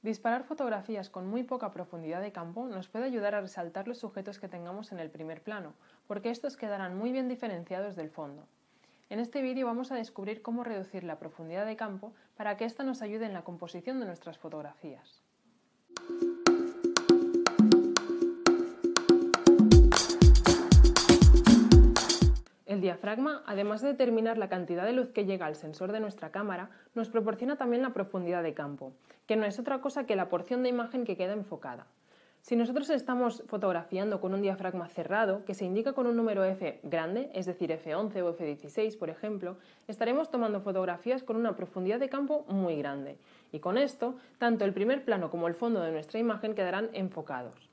Disparar fotografías con muy poca profundidad de campo nos puede ayudar a resaltar los sujetos que tengamos en el primer plano, porque estos quedarán muy bien diferenciados del fondo. En este vídeo vamos a descubrir cómo reducir la profundidad de campo para que ésta nos ayude en la composición de nuestras fotografías. El diafragma, además de determinar la cantidad de luz que llega al sensor de nuestra cámara, nos proporciona también la profundidad de campo, que no es otra cosa que la porción de imagen que queda enfocada. Si nosotros estamos fotografiando con un diafragma cerrado, que se indica con un número F grande, es decir, F11 o F16, por ejemplo, estaremos tomando fotografías con una profundidad de campo muy grande. Y con esto, tanto el primer plano como el fondo de nuestra imagen quedarán enfocados.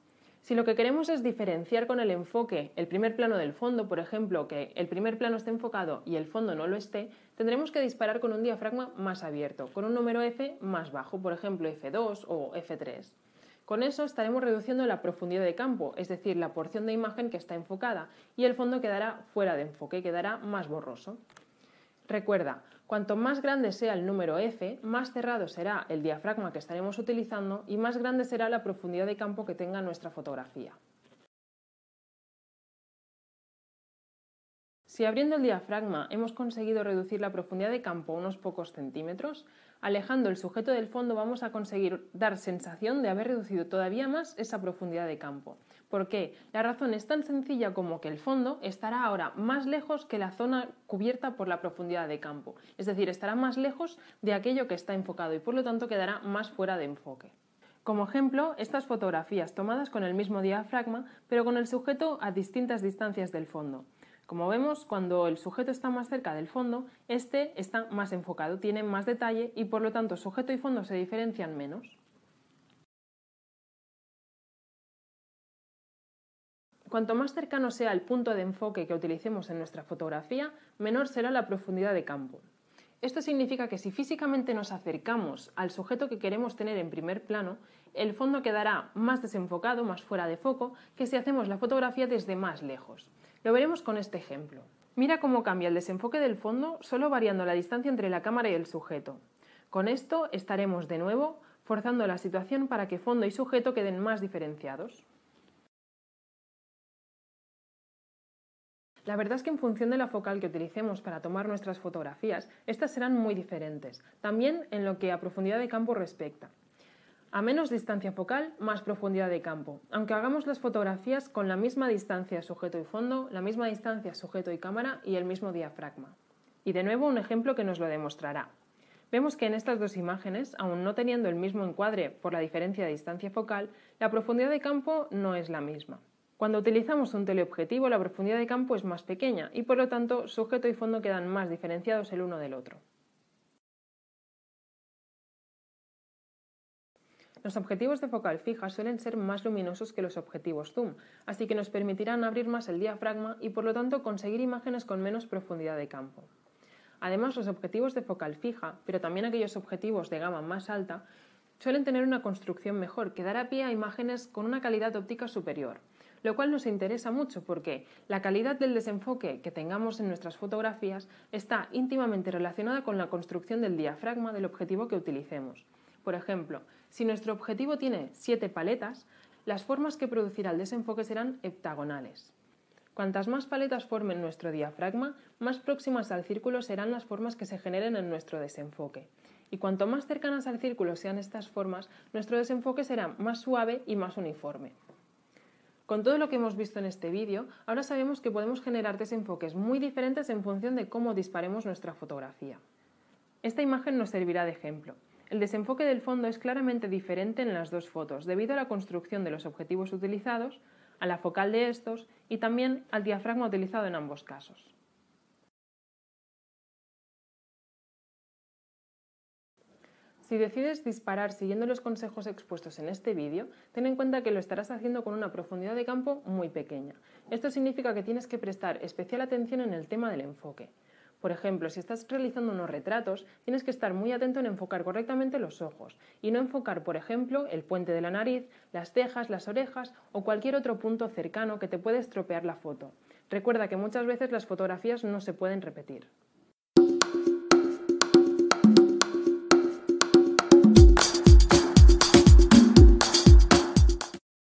Si lo que queremos es diferenciar con el enfoque el primer plano del fondo, por ejemplo, que el primer plano esté enfocado y el fondo no lo esté, tendremos que disparar con un diafragma más abierto, con un número F más bajo, por ejemplo F2 o F3. Con eso estaremos reduciendo la profundidad de campo, es decir, la porción de imagen que está enfocada, y el fondo quedará fuera de enfoque, quedará más borroso. Recuerda, cuanto más grande sea el número F, más cerrado será el diafragma que estaremos utilizando y más grande será la profundidad de campo que tenga nuestra fotografía. Si abriendo el diafragma hemos conseguido reducir la profundidad de campo unos pocos centímetros, alejando el sujeto del fondo vamos a conseguir dar sensación de haber reducido todavía más esa profundidad de campo. ¿Por qué? La razón es tan sencilla como que el fondo estará ahora más lejos que la zona cubierta por la profundidad de campo, es decir, estará más lejos de aquello que está enfocado y por lo tanto quedará más fuera de enfoque. Como ejemplo, estas fotografías tomadas con el mismo diafragma, pero con el sujeto a distintas distancias del fondo. Como vemos, cuando el sujeto está más cerca del fondo, este está más enfocado, tiene más detalle y por lo tanto sujeto y fondo se diferencian menos. Cuanto más cercano sea el punto de enfoque que utilicemos en nuestra fotografía, menor será la profundidad de campo. Esto significa que si físicamente nos acercamos al sujeto que queremos tener en primer plano, el fondo quedará más desenfocado, más fuera de foco, que si hacemos la fotografía desde más lejos. Lo veremos con este ejemplo. Mira cómo cambia el desenfoque del fondo solo variando la distancia entre la cámara y el sujeto. Con esto estaremos de nuevo forzando la situación para que fondo y sujeto queden más diferenciados. La verdad es que en función de la focal que utilicemos para tomar nuestras fotografías, estas serán muy diferentes, también en lo que a profundidad de campo respecta. A menos distancia focal, más profundidad de campo, aunque hagamos las fotografías con la misma distancia sujeto y fondo, la misma distancia sujeto y cámara y el mismo diafragma. Y de nuevo un ejemplo que nos lo demostrará. Vemos que en estas dos imágenes, aun no teniendo el mismo encuadre por la diferencia de distancia focal, la profundidad de campo no es la misma. Cuando utilizamos un teleobjetivo, la profundidad de campo es más pequeña y por lo tanto sujeto y fondo quedan más diferenciados el uno del otro. Los objetivos de focal fija suelen ser más luminosos que los objetivos zoom, así que nos permitirán abrir más el diafragma y por lo tanto conseguir imágenes con menos profundidad de campo. Además, los objetivos de focal fija, pero también aquellos objetivos de gama más alta, suelen tener una construcción mejor que dará pie a imágenes con una calidad óptica superior, lo cual nos interesa mucho porque la calidad del desenfoque que tengamos en nuestras fotografías está íntimamente relacionada con la construcción del diafragma del objetivo que utilicemos. Por ejemplo, si nuestro objetivo tiene 7 paletas, las formas que producirá el desenfoque serán heptagonales. Cuantas más paletas formen nuestro diafragma, más próximas al círculo serán las formas que se generen en nuestro desenfoque. Y cuanto más cercanas al círculo sean estas formas, nuestro desenfoque será más suave y más uniforme. Con todo lo que hemos visto en este vídeo, ahora sabemos que podemos generar desenfoques muy diferentes en función de cómo disparemos nuestra fotografía. Esta imagen nos servirá de ejemplo. El desenfoque del fondo es claramente diferente en las dos fotos, debido a la construcción de los objetivos utilizados, a la focal de estos y también al diafragma utilizado en ambos casos. Si decides disparar siguiendo los consejos expuestos en este vídeo, ten en cuenta que lo estarás haciendo con una profundidad de campo muy pequeña. Esto significa que tienes que prestar especial atención en el tema del enfoque. Por ejemplo, si estás realizando unos retratos, tienes que estar muy atento en enfocar correctamente los ojos y no enfocar, por ejemplo, el puente de la nariz, las cejas, las orejas o cualquier otro punto cercano que te puede estropear la foto. Recuerda que muchas veces las fotografías no se pueden repetir.